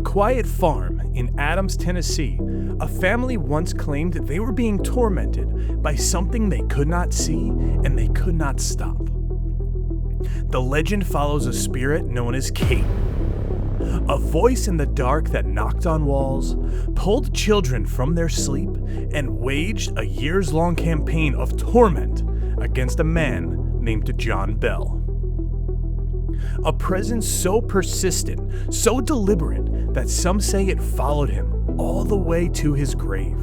quiet farm in Adams, Tennessee, a family once claimed they were being tormented by something they could not see and they could not stop. The legend follows a spirit known as Kate, a voice in the dark that knocked on walls, pulled children from their sleep, and waged a years-long campaign of torment against a man named John Bell. A presence so persistent, so deliberate, that some say it followed him all the way to his grave.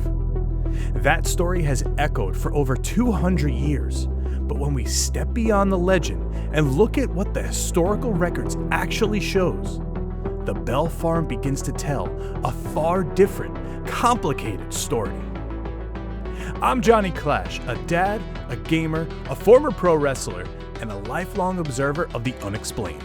That story has echoed for over 200 years, but when we step beyond the legend and look at what the historical records actually shows, the Bell Farm begins to tell a far different, complicated story. I'm Johnny Clash, a dad, a gamer, a former pro wrestler, and a lifelong observer of the unexplained.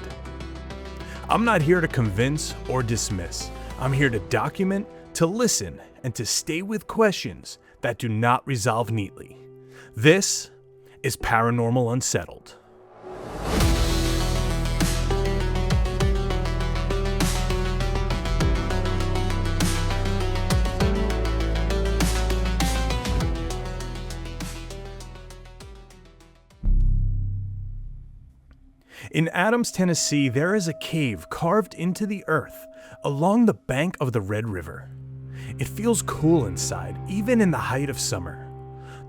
I'm not here to convince or dismiss. I'm here to document, to listen, and to stay with questions that do not resolve neatly. This is Paranormal Unsettled. In Adams, Tennessee, there is a cave carved into the earth along the bank of the Red River. It feels cool inside, even in the height of summer.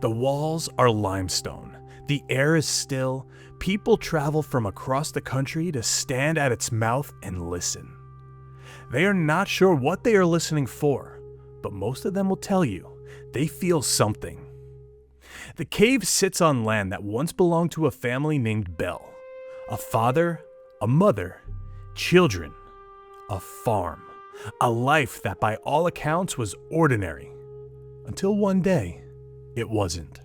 The walls are limestone. The air is still. People travel from across the country to stand at its mouth and listen. They are not sure what they are listening for, but most of them will tell you they feel something. The cave sits on land that once belonged to a family named Bell. A father, a mother, children, a farm, a life that by all accounts was ordinary, until one day it wasn't.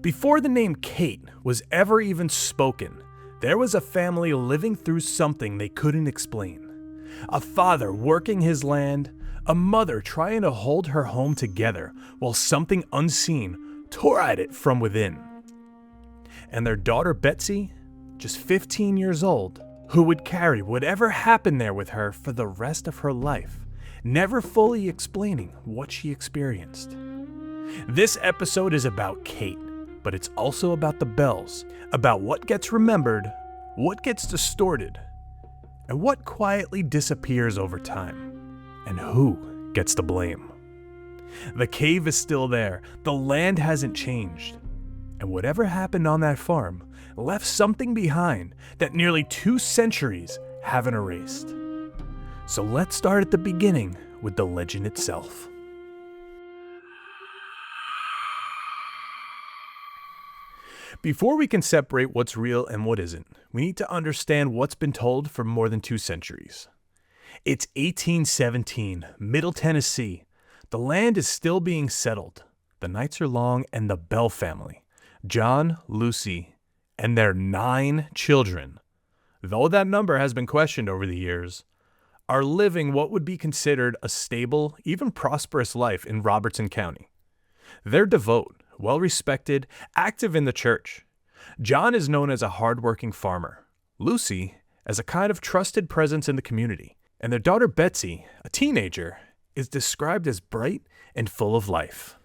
Before the name Kate was ever even spoken, there was a family living through something they couldn't explain. A father working his land, a mother trying to hold her home together while something unseen tore at it from within. And their daughter Betsy, just 15 years old, who would carry whatever happened there with her for the rest of her life, never fully explaining what she experienced. This episode is about Kate, but it's also about the Bells, about what gets remembered, what gets distorted, and what quietly disappears over time, and who gets the blame. The cave is still there, the land hasn't changed, and whatever happened on that farm left something behind that nearly 2 centuries haven't erased. So let's start at the beginning with the legend itself. Before we can separate what's real and what isn't, we need to understand what's been told for more than 2 centuries. It's 1817, Middle Tennessee. The land is still being settled. The nights are long, and the Bell family, John, Lucy, and their 9 children, though that number has been questioned over the years, are living what would be considered a stable, even prosperous life in Robertson County. They're devout, well-respected, active in the church. John is known as a hard-working farmer, Lucy as a kind of trusted presence in the community, and their daughter Betsy, a teenager, is described as bright and full of life.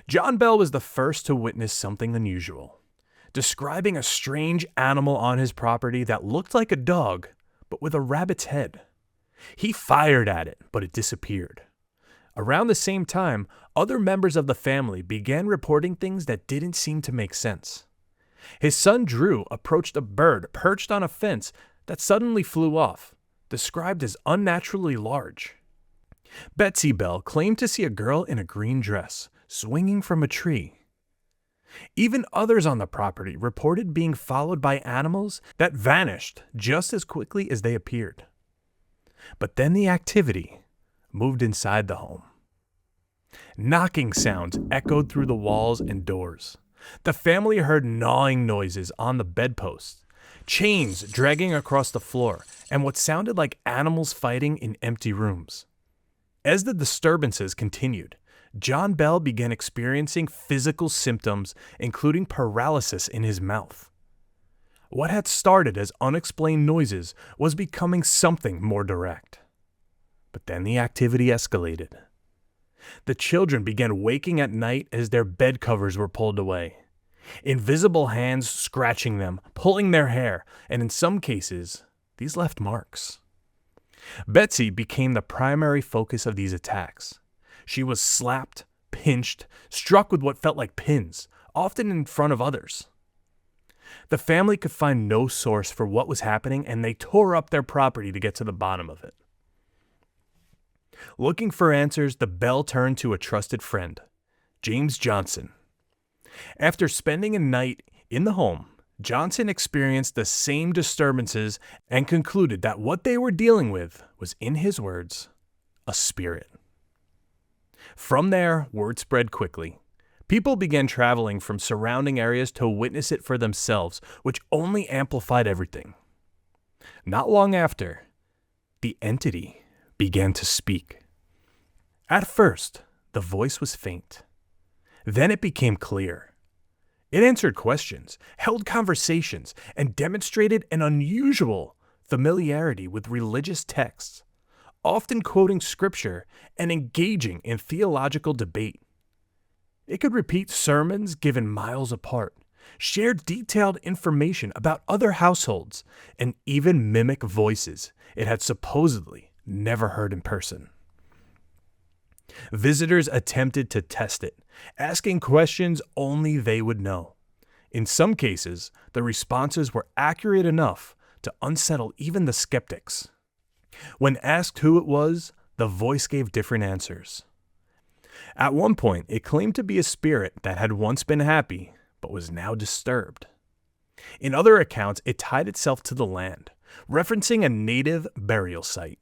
John Bell was the first to witness something unusual, describing a strange animal on his property that looked like a dog, but with a rabbit's head. He fired at it, but it disappeared. Around the same time, other members of the family began reporting things that didn't seem to make sense. His son Drew approached a bird perched on a fence that suddenly flew off, described as unnaturally large. Betsy Bell claimed to see a girl in a green dress swinging from a tree. Even others on the property reported being followed by animals that vanished just as quickly as they appeared. But then the activity moved inside the home. Knocking sounds echoed through the walls and doors. The family heard gnawing noises on the bedposts, chains dragging across the floor, and what sounded like animals fighting in empty rooms. As the disturbances continued, John Bell began experiencing physical symptoms, including paralysis in his mouth. What had started as unexplained noises was becoming something more direct. But then the activity escalated. The children began waking at night as their bed covers were pulled away. Invisible hands scratching them, pulling their hair, and in some cases, these left marks. Betsy became the primary focus of these attacks. She was slapped, pinched, struck with what felt like pins, often in front of others. The family could find no source for what was happening, and they tore up their property to get to the bottom of it. Looking for answers, the Bell turned to a trusted friend, James Johnson. After spending a night in the home, Johnson experienced the same disturbances and concluded that what they were dealing with was, in his words, a spirit. From there, word spread quickly. People began traveling from surrounding areas to witness it for themselves, which only amplified everything. Not long after, the entity began to speak. At first, the voice was faint. Then it became clear. It answered questions, held conversations, and demonstrated an unusual familiarity with religious texts, often quoting scripture and engaging in theological debate. It could repeat sermons given miles apart, share detailed information about other households, and even mimic voices it had supposedly never heard in person. Visitors attempted to test it, asking questions only they would know. In some cases, the responses were accurate enough to unsettle even the skeptics. When asked who it was, the voice gave different answers. At one point, it claimed to be a spirit that had once been happy, but was now disturbed. In other accounts, it tied itself to the land, referencing a native burial site.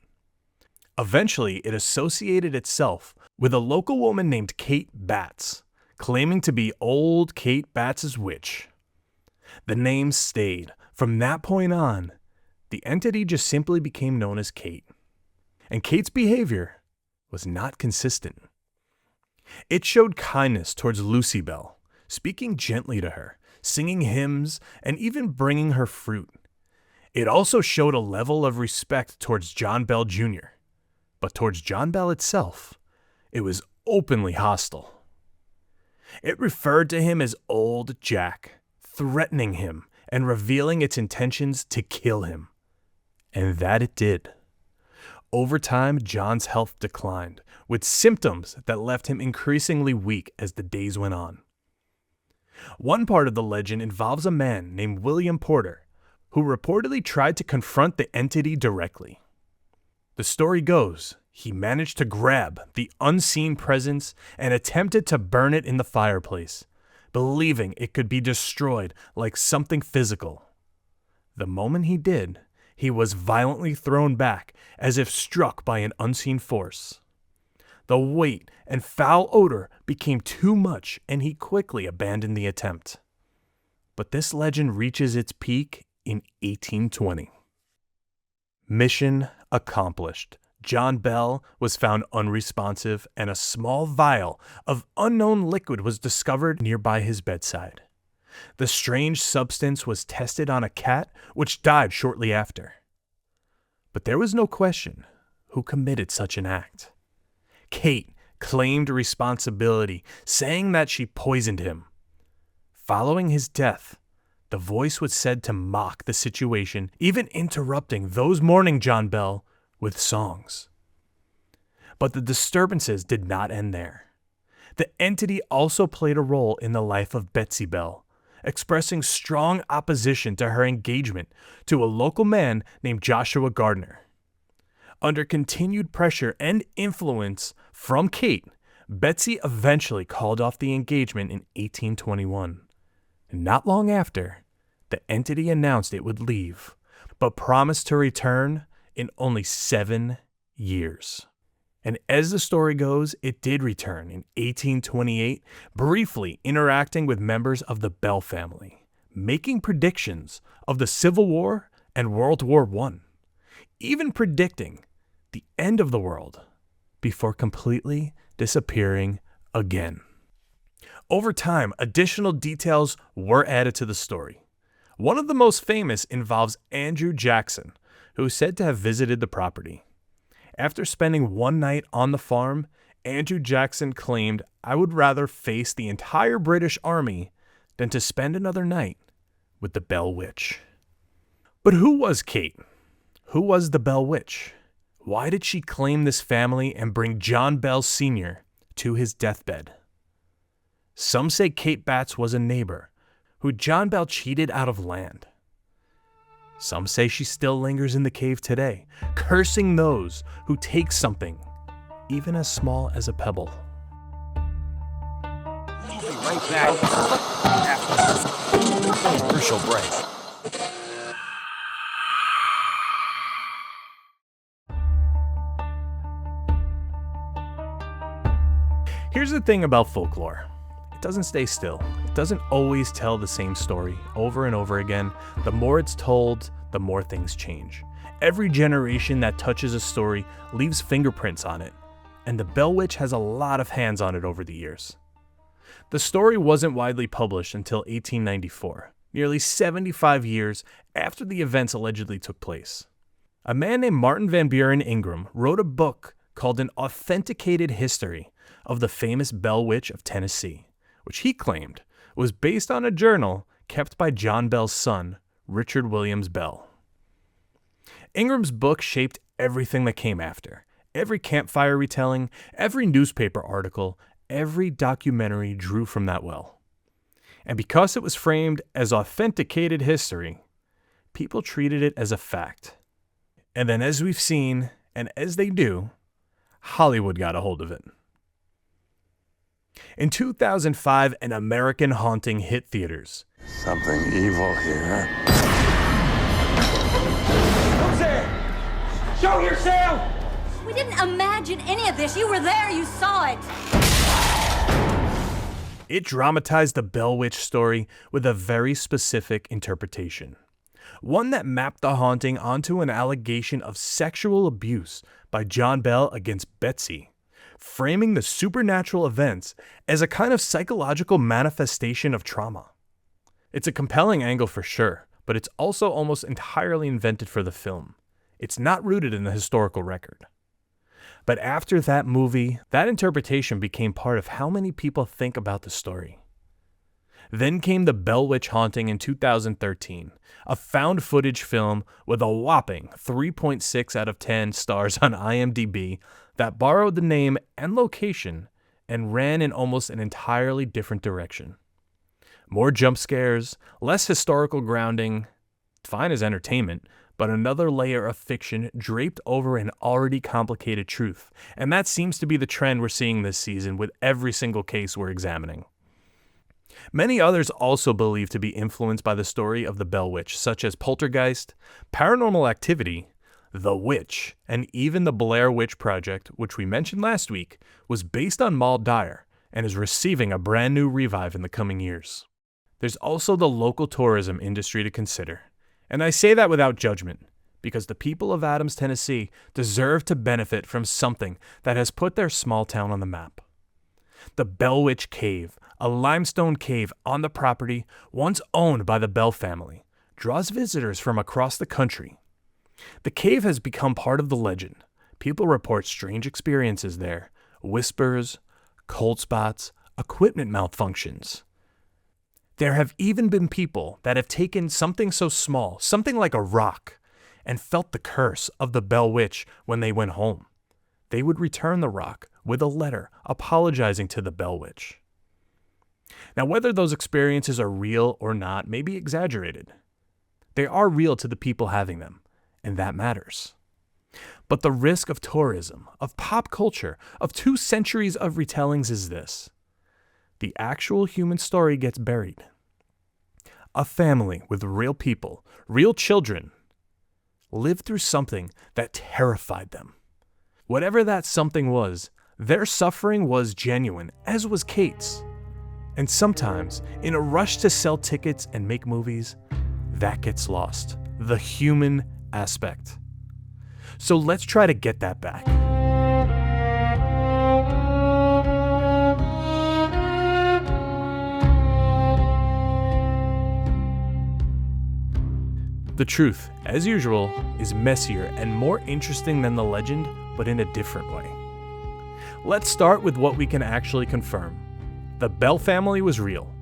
Eventually, it associated itself with a local woman named Kate Batts, claiming to be old Kate Batts' witch. The name stayed. From that point on, the entity just simply became known as Kate. And Kate's behavior was not consistent. It showed kindness towards Lucy Bell, speaking gently to her, singing hymns, and even bringing her fruit. It also showed a level of respect towards John Bell Jr., but towards John Bell itself, it was openly hostile. It referred to him as Old Jack, threatening him and revealing its intentions to kill him. And that it did. Over time, John's health declined, with symptoms that left him increasingly weak as the days went on. One part of the legend involves a man named William Porter, who reportedly tried to confront the entity directly. The story goes, he managed to grab the unseen presence and attempted to burn it in the fireplace, believing it could be destroyed like something physical. The moment he did, he was violently thrown back as if struck by an unseen force. The weight and foul odor became too much and he quickly abandoned the attempt. But this legend reaches its peak in 1820. Mission accomplished. John Bell was found unresponsive and a small vial of unknown liquid was discovered nearby his bedside. The strange substance was tested on a cat, which died shortly after. But there was no question who committed such an act. Kate claimed responsibility, saying that she poisoned him. Following his death, the voice was said to mock the situation, even interrupting those mourning John Bell with songs. But the disturbances did not end there. The entity also played a role in the life of Betsy Bell, expressing strong opposition to her engagement to a local man named Joshua Gardner. Under continued pressure and influence from Kate, Betsy eventually called off the engagement in 1821. Not long after, the entity announced it would leave, but promised to return in only 7 years. And as the story goes, it did return in 1828, briefly interacting with members of the Bell family, making predictions of the Civil War and World War I, even predicting the end of the world before completely disappearing again. Over time, additional details were added to the story. One of the most famous involves Andrew Jackson, who is said to have visited the property. After spending one night on the farm, Andrew Jackson claimed, "I would rather face the entire British Army than to spend another night with the Bell Witch." But who was Kate? Who was the Bell Witch? Why did she claim this family and bring John Bell Sr. to his deathbed? Some say Kate Batts was a neighbor who John Bell cheated out of land. Some say she still lingers in the cave today, cursing those who take something, even as small as a pebble. We'll be right back after this commercial break. Here's the thing about folklore. It doesn't stay still. It doesn't always tell the same story over and over again. The more it's told, the more things change. Every generation that touches a story leaves fingerprints on it, and the Bell Witch has a lot of hands on it over the years. The story wasn't widely published until 1894, nearly 75 years after the events allegedly took place. A man named Martin Van Buren Ingram wrote a book called An Authenticated History of the Famous Bell Witch of Tennessee, which he claimed was based on a journal kept by John Bell's son, Richard Williams Bell. Ingram's book shaped everything that came after. Every campfire retelling, every newspaper article, every documentary drew from that well. And because it was framed as authenticated history, people treated it as a fact. And then, as we've seen, and as they do, Hollywood got a hold of it. In 2005, an American Haunting hit theaters. Something evil here. Who's there? Show yourself! We didn't imagine any of this. You were there. You saw it. It dramatized the Bell Witch story with a very specific interpretation. One that mapped the haunting onto an allegation of sexual abuse by John Bell against Betsy, framing the supernatural events as a kind of psychological manifestation of trauma. It's a compelling angle for sure, but it's also almost entirely invented for the film. It's not rooted in the historical record. But after that movie, that interpretation became part of how many people think about the story. Then came The Bell Witch Haunting in 2013, a found footage film with a whopping 3.6 out of 10 stars on IMDb that borrowed the name and location and ran in almost an entirely different direction. More jump scares, less historical grounding, fine as entertainment, but another layer of fiction draped over an already complicated truth. And that seems to be the trend we're seeing this season with every single case we're examining. Many others also believed to be influenced by the story of the Bell Witch, such as Poltergeist, Paranormal Activity, The Witch, and even the Blair Witch Project, which we mentioned last week, was based on Maud Dyer and is receiving a brand new revive in the coming years. There's also the local tourism industry to consider. And I say that without judgment, because the people of Adams, Tennessee deserve to benefit from something that has put their small town on the map. The Bell Witch Cave, a limestone cave on the property once owned by the Bell family, draws visitors from across the country. The cave has become part of the legend. People report strange experiences there, whispers, cold spots, equipment malfunctions. There have even been people that have taken something so small, something like a rock, and felt the curse of the Bell Witch when they went home. They would return the rock with a letter apologizing to the Bell Witch. Now, whether those experiences are real or not may be exaggerated. They are real to the people having them, and that matters. But the risk of tourism, of pop culture, of 2 centuries of retellings is this. The actual human story gets buried. A family with real people, real children, lived through something that terrified them. Whatever that something was, their suffering was genuine, as was Kate's. And sometimes, in a rush to sell tickets and make movies, that gets lost. The human aspect. So let's try to get that back. The truth, as usual, is messier and more interesting than the legend, but in a different way. Let's start with what we can actually confirm. The Bell family was real.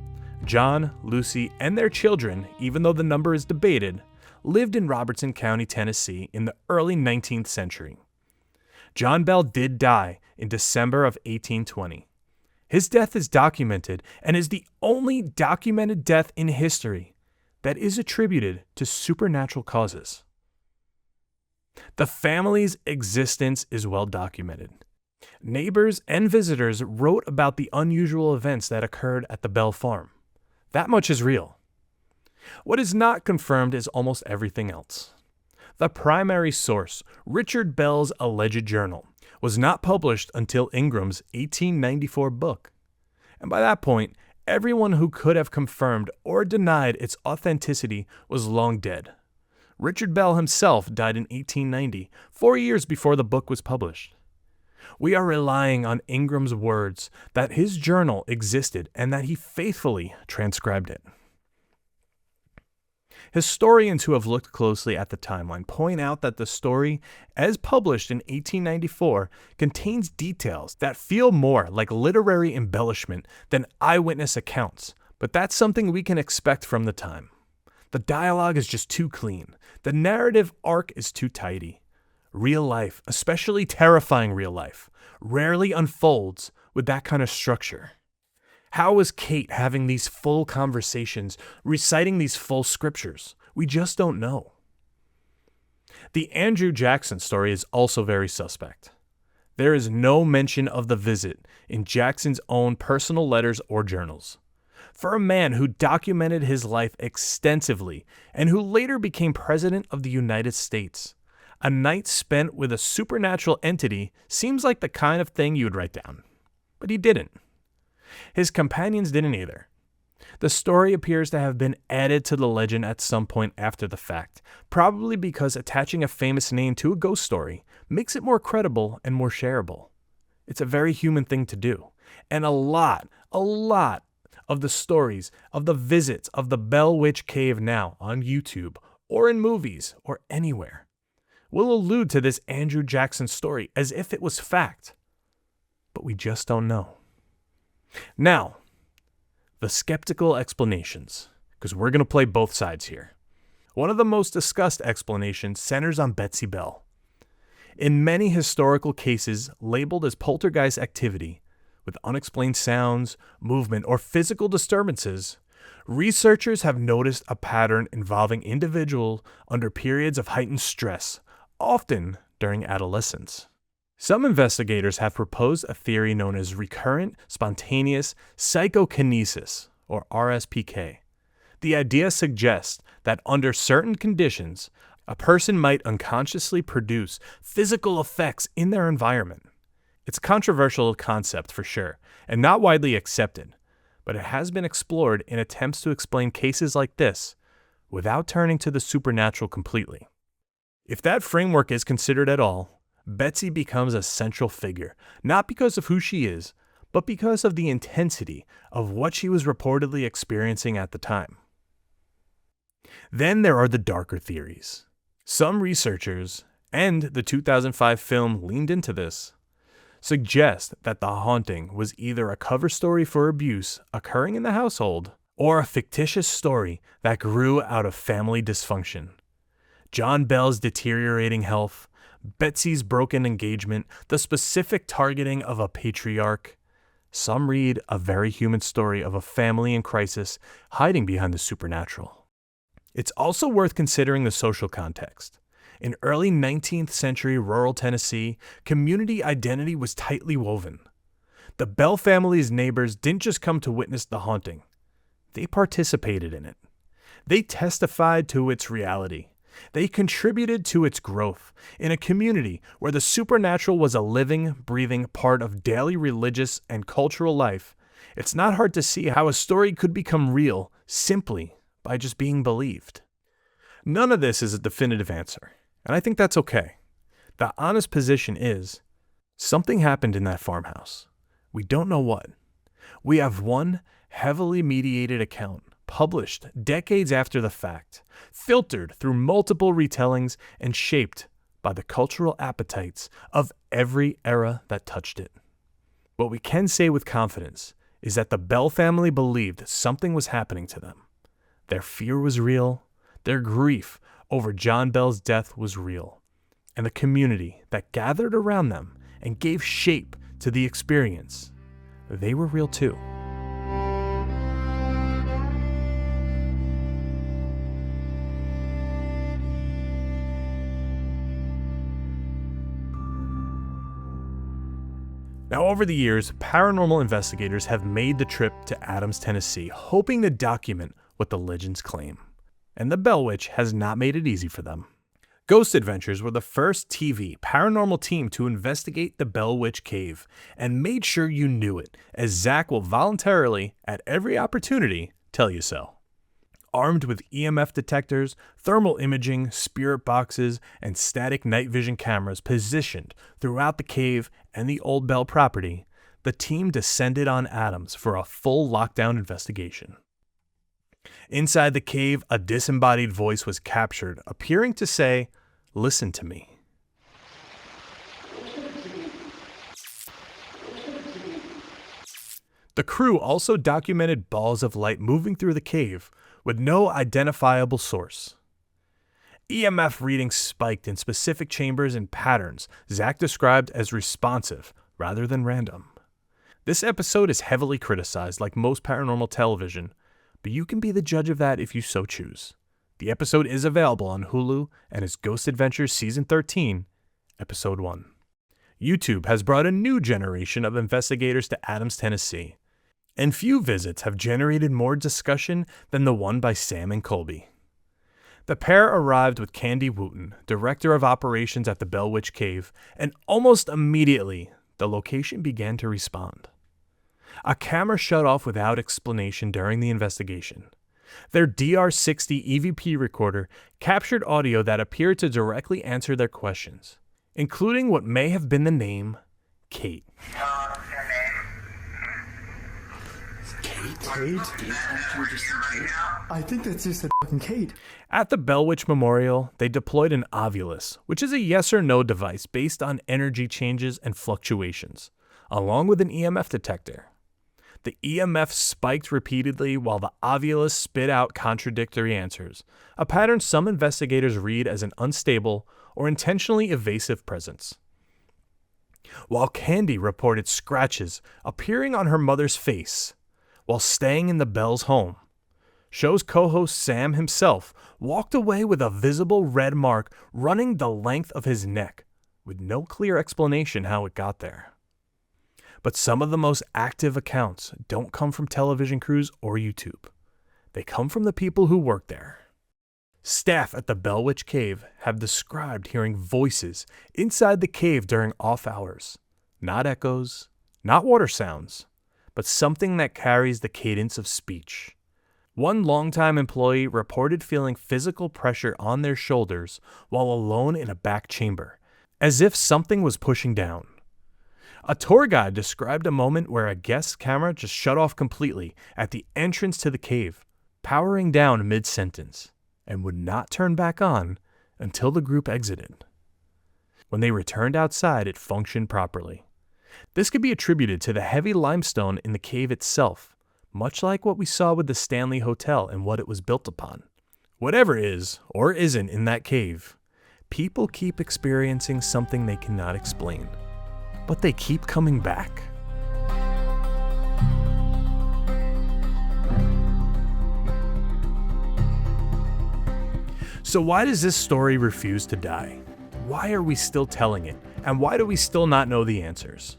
John, Lucy, and their children, even though the number is debated, lived in Robertson County, Tennessee in the early 19th century. John Bell did die in December of 1820. His death is documented and is the only documented death in history that is attributed to supernatural causes. The family's existence is well documented. Neighbors and visitors wrote about the unusual events that occurred at the Bell farm. That much is real. What is not confirmed is almost everything else. The primary source, Richard Bell's alleged journal, was not published until Ingram's 1894 book. And by that point, everyone who could have confirmed or denied its authenticity was long dead. Richard Bell himself died in 1890, 4 years before the book was published. We are relying on Ingram's words that his journal existed and that he faithfully transcribed it. Historians who have looked closely at the timeline point out that the story, as published in 1894, contains details that feel more like literary embellishment than eyewitness accounts, but that's something we can expect from the time. The dialogue is just too clean. The narrative arc is too tidy. Real life, especially terrifying real life, rarely unfolds with that kind of structure. How was Kate having these full conversations, reciting these full scriptures? We just don't know. The Andrew Jackson story is also very suspect. There is no mention of the visit in Jackson's own personal letters or journals. For a man who documented his life extensively and who later became president of the United States, a night spent with a supernatural entity seems like the kind of thing you would write down. But he didn't. His companions didn't either. The story appears to have been added to the legend at some point after the fact, probably because attaching a famous name to a ghost story makes it more credible and more shareable. It's a very human thing to do. And a lot of the stories of the visits of the Bell Witch Cave now on YouTube or in movies or anywhere will allude to this Andrew Jackson story as if it was fact. But we just don't know. Now, the skeptical explanations, because we're going to play both sides here. One of the most discussed explanations centers on Betsy Bell. In many historical cases labeled as poltergeist activity, with unexplained sounds, movement, or physical disturbances, researchers have noticed a pattern involving individuals under periods of heightened stress, often during adolescence. Some investigators have proposed a theory known as recurrent spontaneous psychokinesis, or RSPK. The idea suggests that under certain conditions, a person might unconsciously produce physical effects in their environment. It's a controversial concept for sure, and not widely accepted, but it has been explored in attempts to explain cases like this without turning to the supernatural completely. If that framework is considered at all, Betsy becomes a central figure, not because of who she is, but because of the intensity of what she was reportedly experiencing at the time. Then there are the darker theories. Some researchers, and the 2005 film leaned into this, suggest that the haunting was either a cover story for abuse occurring in the household or a fictitious story that grew out of family dysfunction. John Bell's deteriorating health, Betsy's broken engagement, the specific targeting of a patriarch. Some read a very human story of a family in crisis hiding behind the supernatural. It's also worth considering the social context. In early 19th century rural Tennessee, community identity was tightly woven. The Bell family's neighbors didn't just come to witness the haunting. They participated in it. They testified to its reality. They contributed to its growth in a community where the supernatural was a living, breathing part of daily religious and cultural life. It's not hard to see how a story could become real simply by just being believed. None of this is a definitive answer, and I think that's okay. The honest position is, something happened in that farmhouse. We don't know what. We have one heavily mediated account, published decades after the fact, filtered through multiple retellings and shaped by the cultural appetites of every era that touched it. What we can say with confidence is that the Bell family believed something was happening to them. Their fear was real, their grief over John Bell's death was real, and the community that gathered around them and gave shape to the experience, they were real too. Now, over the years, paranormal investigators have made the trip to Adams, Tennessee, hoping to document what the legends claim. And the Bell Witch has not made it easy for them. Ghost Adventures were the first TV paranormal team to investigate the Bell Witch Cave, and made sure you knew it, as Zach will voluntarily, at every opportunity, tell you so. Armed with EMF detectors, thermal imaging, spirit boxes, and static night vision cameras positioned throughout the cave and the old Bell property, the team descended on Adams for a full lockdown investigation. Inside the cave, a disembodied voice was captured, appearing to say, "Listen to me." The crew also documented balls of light moving through the cave, with no identifiable source. EMF readings spiked in specific chambers and patterns Zach described as responsive rather than random. This episode is heavily criticized, like most paranormal television, but you can be the judge of that if you so choose. The episode is available on Hulu and is Ghost Adventures Season 13, Episode 1. YouTube has brought a new generation of investigators to Adams, Tennessee, and few visits have generated more discussion than the one by Sam and Colby. The pair arrived with Candy Wooten, director of operations at the Bell Witch Cave, and almost immediately, the location began to respond. A camera shut off without explanation during the investigation. Their DR60 EVP recorder captured audio that appeared to directly answer their questions, including what may have been the name Kate. Kate? I think that's just a fucking Kate. At the Bell Witch Memorial, they deployed an Ovilus, which is a yes or no device based on energy changes and fluctuations, along with an EMF detector. The EMF spiked repeatedly while the Ovilus spit out contradictory answers, a pattern some investigators read as an unstable or intentionally evasive presence. While Candy reported scratches appearing on her mother's face while staying in the Bell's home, show's co-host Sam himself walked away with a visible red mark running the length of his neck, with no clear explanation how it got there. But some of the most active accounts don't come from television crews or YouTube. They come from the people who work there. Staff at the Bell Witch Cave have described hearing voices inside the cave during off hours. Not echoes, not water sounds, but something that carries the cadence of speech. One longtime employee reported feeling physical pressure on their shoulders while alone in a back chamber, as if something was pushing down. A tour guide described a moment where a guest's camera just shut off completely at the entrance to the cave, powering down mid-sentence, and would not turn back on until the group exited. When they returned outside, it functioned properly. This could be attributed to the heavy limestone in the cave itself, much like what we saw with the Stanley Hotel and what it was built upon. Whatever is or isn't in that cave, people keep experiencing something they cannot explain, but they keep coming back. So why does this story refuse to die? Why are we still telling it? And why do we still not know the answers?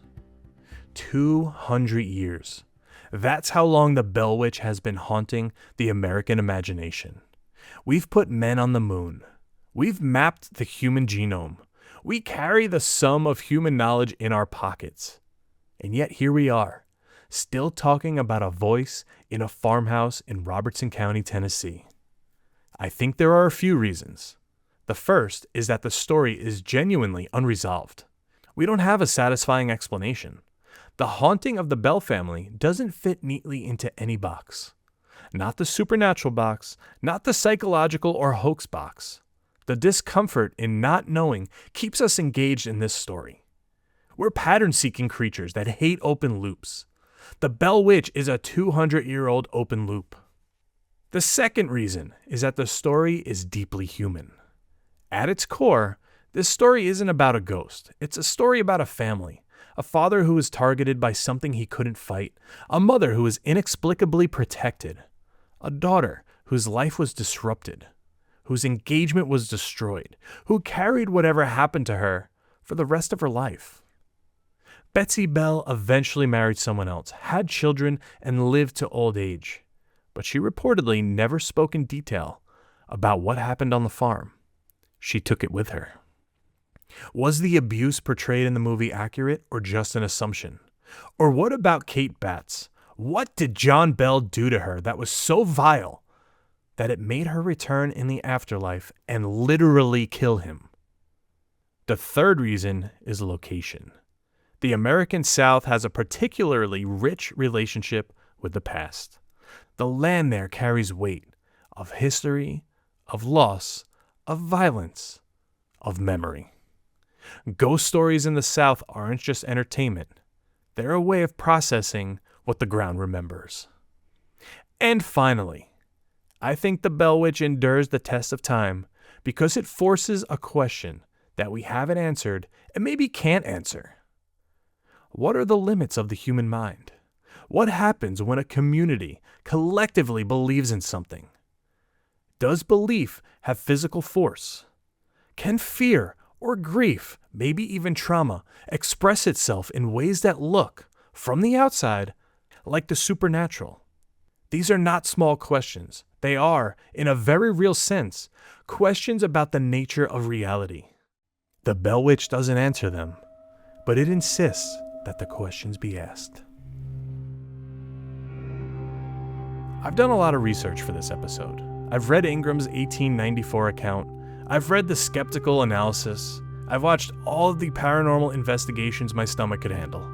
200 years. That's how long the Bell Witch has been haunting the American imagination. We've put men on the moon. We've mapped the human genome. We carry the sum of human knowledge in our pockets. And yet here we are, still talking about a voice in a farmhouse in Robertson County, Tennessee. I think there are a few reasons. The first is that the story is genuinely unresolved. We don't have a satisfying explanation. The haunting of the Bell family doesn't fit neatly into any box. Not the supernatural box, not the psychological or hoax box. The discomfort in not knowing keeps us engaged in this story. We're pattern-seeking creatures that hate open loops. The Bell Witch is a 200-year-old open loop. The second reason is that the story is deeply human. At its core, this story isn't about a ghost. It's a story about a family. A father who was targeted by something he couldn't fight. A mother who was inexplicably protected. A daughter whose life was disrupted. Whose engagement was destroyed. Who carried whatever happened to her for the rest of her life. Betsy Bell eventually married someone else, had children, and lived to old age. But she reportedly never spoke in detail about what happened on the farm. She took it with her. Was the abuse portrayed in the movie accurate or just an assumption? Or what about Kate Batts? What did John Bell do to her that was so vile that it made her return in the afterlife and literally kill him? The third reason is location. The American South has a particularly rich relationship with the past. The land there carries weight of history, of loss, of violence, of memory. Ghost stories in the South aren't just entertainment. They're a way of processing what the ground remembers. And finally, I think the Bell Witch endures the test of time because it forces a question that we haven't answered and maybe can't answer. What are the limits of the human mind? What happens when a community collectively believes in something? Does belief have physical force? Can fear or grief, maybe even trauma, express itself in ways that look, from the outside, like the supernatural? These are not small questions. They are, in a very real sense, questions about the nature of reality. The Bell Witch doesn't answer them, but it insists that the questions be asked. I've done a lot of research for this episode. I've read Ingram's 1894 account. I've read the skeptical analysis. I've watched all of the paranormal investigations my stomach could handle.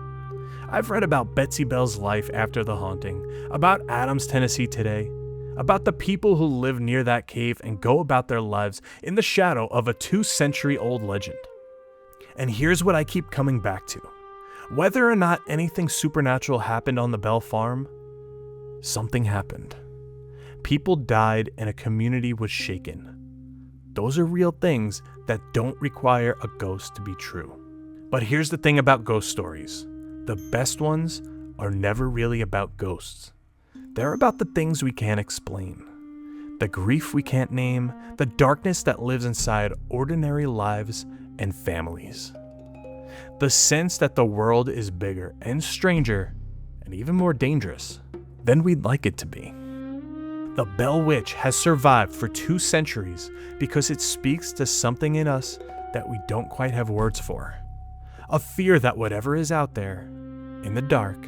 I've read about Betsy Bell's life after the haunting, about Adams, Tennessee today, about the people who live near that cave and go about their lives in the shadow of a 2-century-old legend. And here's what I keep coming back to. Whether or not anything supernatural happened on the Bell farm, something happened. People died and a community was shaken. Those are real things that don't require a ghost to be true. But here's the thing about ghost stories. The best ones are never really about ghosts. They're about the things we can't explain. The grief we can't name, the darkness that lives inside ordinary lives and families. The sense that the world is bigger and stranger and even more dangerous than we'd like it to be. The Bell Witch has survived for 2 centuries because it speaks to something in us that we don't quite have words for. A fear that whatever is out there, in the dark,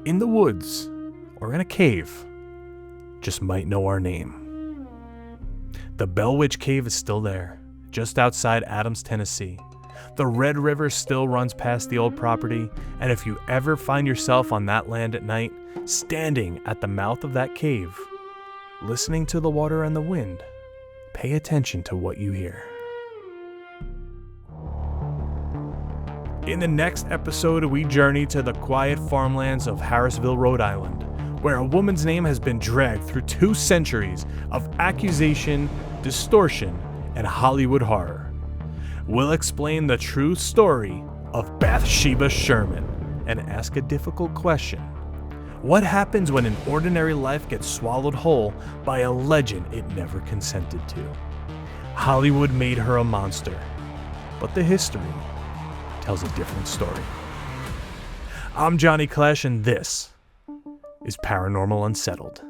in the woods, or in a cave, just might know our name. The Bell Witch Cave is still there, just outside Adams, Tennessee. The Red River still runs past the old property, and if you ever find yourself on that land at night, standing at the mouth of that cave, listening to the water and the wind, pay attention to what you hear. In the next episode, we journey to the quiet farmlands of Harrisville, Rhode Island, where a woman's name has been dragged through 2 centuries of accusation, distortion, and Hollywood horror. We'll explain the true story of Bathsheba Sherman and ask a difficult question. What happens when an ordinary life gets swallowed whole by a legend it never consented to? Hollywood made her a monster, but the history tells a different story. I'm Johnny Clash, and this is Paranormal Unsettled.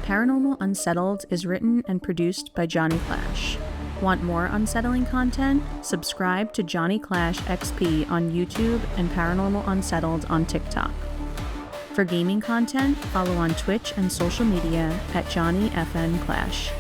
Paranormal Unsettled is written and produced by Johnny Clash. Want more unsettling content? Subscribe to Johnny Clash XP on YouTube and Paranormal Unsettled on TikTok. For gaming content, follow on Twitch and social media at Johnny FN Clash.